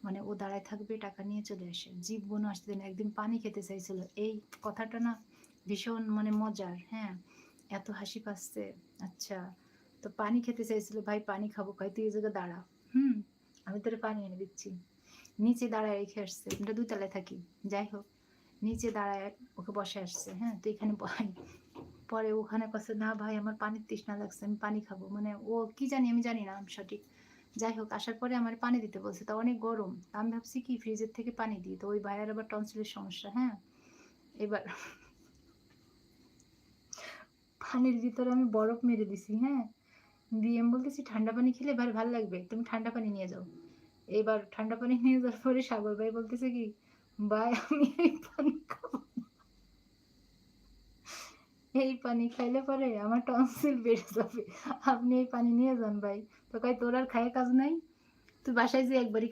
মানে ও দাঁড়ায় থাকবে, টাকা নিয়ে চলে আসে। জীবনও আসতে দেয় না। একদিন পানি খেতে চাইছিল। এই কথাটা না ভীষণ মানে মজার, হ্যাঁ? এত হাসি পাচ্ছে। আচ্ছা, তো পানি খেতে চাইছিল। ভাই পানি খাবো, কয় তুই এই জায়গায় দাঁড়া। হুম? আমি তোরে পানি এনে দিচ্ছি। নিচে দাঁড়ায় রেখে আসছে। আমরা ২ তলায় থাকি। যাই হোক, নিচে দাঁড়ায় ওকে বসে আসছে, হ্যাঁ? তুই এখানে বয়। পরে ওখানে কচ্ছে, "না ভাই আমার পানির তৃষ্ণা লাগছে, আমি পানি খাবো।" মানে ও কি জানি আমি জানি না সঠিক। যাই হোক আসার পরে আমারে পানি দিতে বলছে। তা অনেক গরম। আমি ভাবছি কি ফ্রিজের থেকে পানি দিই। তো ওই ভাইয়ার আবার টনসিলের সমস্যা, হ্যাঁ? এবার পানির ভিতরে আমি বরফ মেরে দিছি, হ্যাঁ? দিয়ে আমি বলতেছি, "ঠান্ডা পানি খেলে এবার ভাল লাগবে। তুমি ঠান্ডা পানি নিয়ে যাও।" এবার ঠান্ডা পানি নিয়ে যাওয়ার পরে সাগর ভাই বলতেছে কি, "ভাই আমি এই পানি খাবো না। এই পানি খাইলে পরে আমার টনসিল বেড়ে যাবে। আপনি এই পানি নিয়ে যান ভাই।" তো কয়, "তোর আর খাইয়ে কাজ নাই? তুই বাসায় যেয়ে একবারই